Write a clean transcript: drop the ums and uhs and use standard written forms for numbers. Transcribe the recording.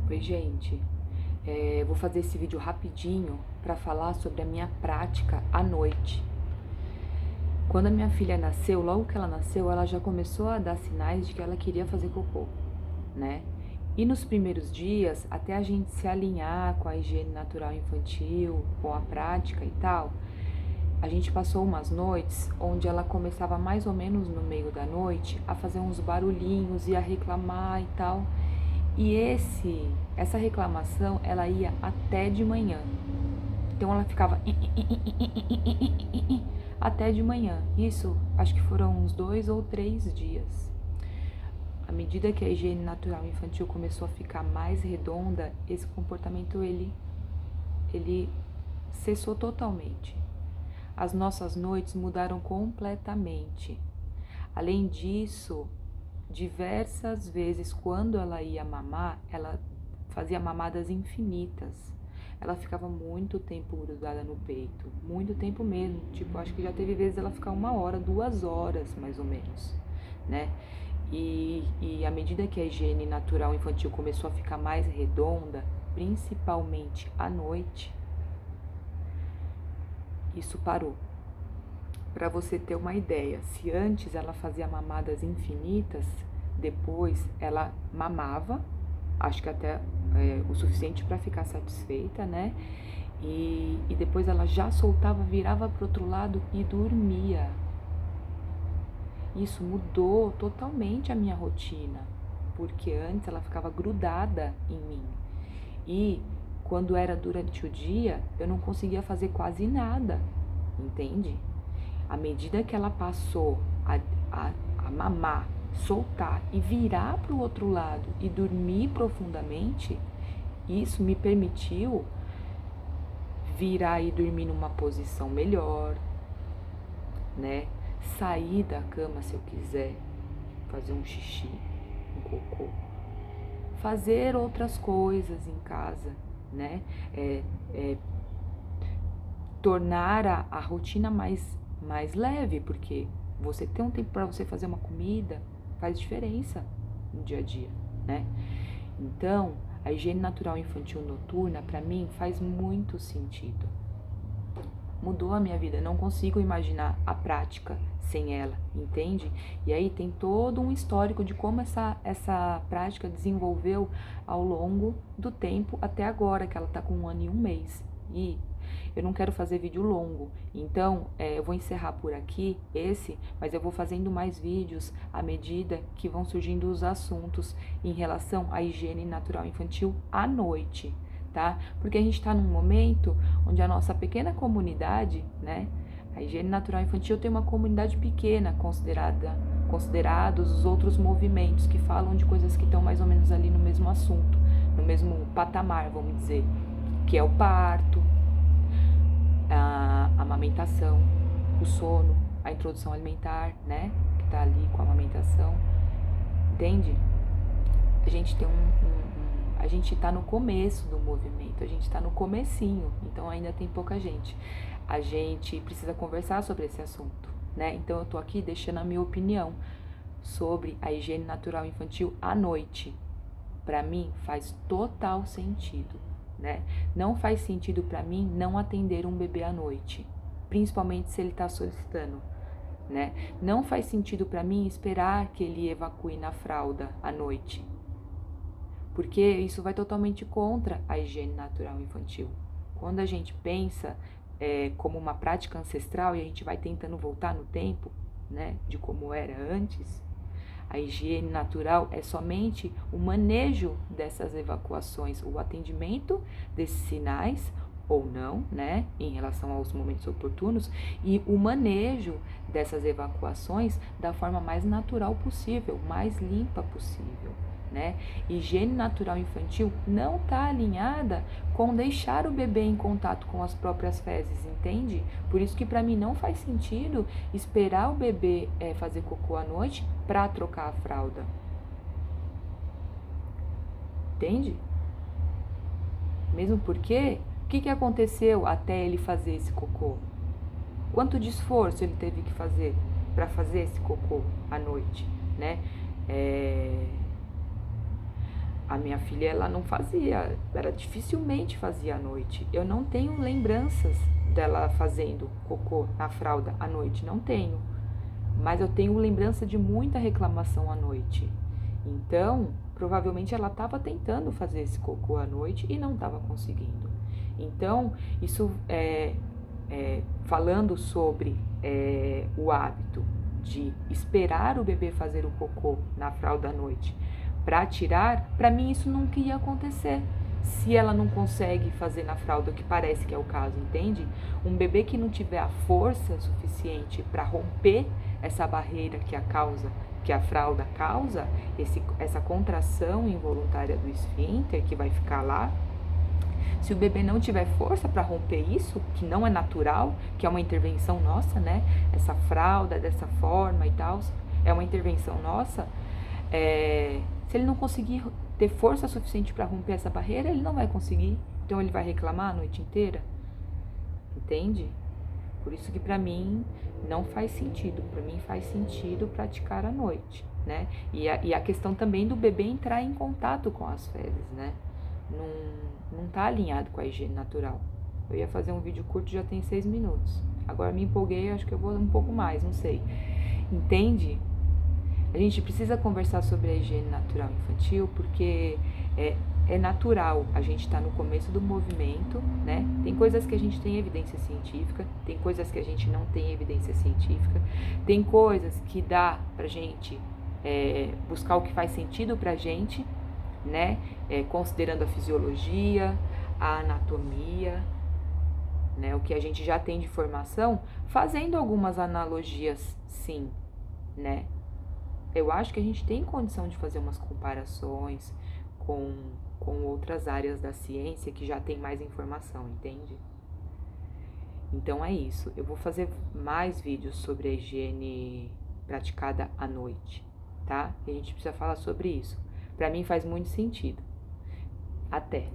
Oi, gente. Vou fazer esse vídeo rapidinho para falar sobre a minha prática à noite. Quando a minha filha nasceu, logo que ela nasceu, ela já começou a dar sinais de que ela queria fazer cocô, né? E nos primeiros dias, até a gente se alinhar com a higiene natural infantil, com a prática e tal, a gente passou umas noites onde ela começava mais ou menos no meio da noite a fazer uns barulhinhos e a reclamar e tal. E essa reclamação, ela ia até de manhã. Então ela ficava até de manhã. Isso, acho que foram uns 2 ou 3 dias. À medida que a higiene natural infantil começou a ficar mais redonda, esse comportamento ele cessou totalmente. As nossas noites mudaram completamente. Além disso, diversas vezes quando ela ia mamar, ela fazia mamadas infinitas. Ela ficava muito tempo grudada no peito, muito tempo mesmo. Tipo, acho que já teve vezes ela ficar 1 hora, 2 horas mais ou menos, né? E à medida que a higiene natural infantil começou a ficar mais redonda, principalmente à noite, isso parou. Para você ter uma ideia, se antes ela fazia mamadas infinitas, depois ela mamava, acho que até o suficiente para ficar satisfeita, né? E depois ela já soltava, virava para o outro lado e dormia. Isso mudou totalmente a minha rotina, porque antes ela ficava grudada em mim. E quando era durante o dia, eu não conseguia fazer quase nada, entende? À medida que ela passou a mamar, soltar e virar para o outro lado e dormir profundamente, isso me permitiu virar e dormir numa posição melhor, né? Sair da cama se eu quiser, fazer um xixi, um cocô, fazer outras coisas em casa, né? Tornar a rotina mais leve, porque você ter um tempo para você fazer uma comida faz diferença no dia a dia, né? Então, a higiene natural infantil noturna, para mim, faz muito sentido. Mudou a minha vida, não consigo imaginar a prática sem ela, entende? E aí tem todo um histórico de como essa prática desenvolveu ao longo do tempo até agora, que ela tá com 1 ano e 1 mês. E eu não quero fazer vídeo longo, então eu vou encerrar por aqui mas eu vou fazendo mais vídeos à medida que vão surgindo os assuntos em relação à higiene natural infantil à noite, tá? Porque a gente está num momento onde a nossa pequena comunidade, né? A higiene natural infantil tem uma comunidade pequena considerados os outros movimentos que falam de coisas que estão mais ou menos ali no mesmo assunto, no mesmo patamar, vamos dizer, que é o parto, a amamentação, o sono, a introdução alimentar, né? Que tá ali com a amamentação, entende? A gente tem a gente tá no começo do movimento, a gente tá no comecinho, então ainda tem pouca gente. A gente precisa conversar sobre esse assunto, né? Então eu tô aqui deixando a minha opinião sobre a higiene natural infantil à noite. Para mim faz total sentido, né? Não faz sentido para mim não atender um bebê à noite, principalmente se ele tá solicitando, né? Não faz sentido para mim esperar que ele evacue na fralda à noite, porque isso vai totalmente contra a higiene natural infantil. Quando a gente pensa como uma prática ancestral e a gente vai tentando voltar no tempo, né, de como era antes, a higiene natural é somente o manejo dessas evacuações, o atendimento desses sinais ou não, né, em relação aos momentos oportunos, e o manejo dessas evacuações da forma mais natural possível, mais limpa possível, né? Higiene natural infantil não está alinhada com deixar o bebê em contato com as próprias fezes, entende? Por isso que para mim não faz sentido esperar o bebê fazer cocô à noite para trocar a fralda, entende? Mesmo porque, o que aconteceu até ele fazer esse cocô? Quanto de esforço ele teve que fazer para fazer esse cocô à noite, né? A minha filha, ela não fazia, ela dificilmente fazia à noite. Eu não tenho lembranças dela fazendo cocô na fralda à noite, não tenho. Mas eu tenho lembrança de muita reclamação à noite. Então, provavelmente ela estava tentando fazer esse cocô à noite e não estava conseguindo. Então, isso falando sobre o hábito de esperar o bebê fazer o cocô na fralda à noite para tirar, para mim isso nunca ia acontecer se ela não consegue fazer na fralda, o que parece que é o caso, entende? Um bebê que não tiver a força suficiente para romper essa barreira que a fralda causa, essa contração involuntária do esfíncter que vai ficar lá, se o bebê não tiver força para romper isso, que não é natural, que é uma intervenção nossa, né? Essa fralda dessa forma e tal, é uma intervenção nossa. Se ele não conseguir ter força suficiente para romper essa barreira, ele não vai conseguir. Então ele vai reclamar a noite inteira. Entende? Por isso que para mim não faz sentido. Para mim faz sentido praticar à noite, né? E a questão também do bebê entrar em contato com as fezes, né? Não tá alinhado com a higiene natural. Eu ia fazer um vídeo curto, já tem 6 minutos. Agora me empolguei, acho que eu vou um pouco mais, não sei. Entende? A gente precisa conversar sobre a higiene natural infantil porque é natural, a gente está no começo do movimento, né? Tem coisas que a gente tem evidência científica, tem coisas que a gente não tem evidência científica, tem coisas que dá pra gente buscar o que faz sentido pra gente, né? Considerando a fisiologia, a anatomia, né? O que a gente já tem de formação, fazendo algumas analogias, sim, né? Eu acho que a gente tem condição de fazer umas comparações com outras áreas da ciência que já tem mais informação, entende? Então é isso. Eu vou fazer mais vídeos sobre a higiene praticada à noite, tá? E a gente precisa falar sobre isso. Pra mim faz muito sentido. Até!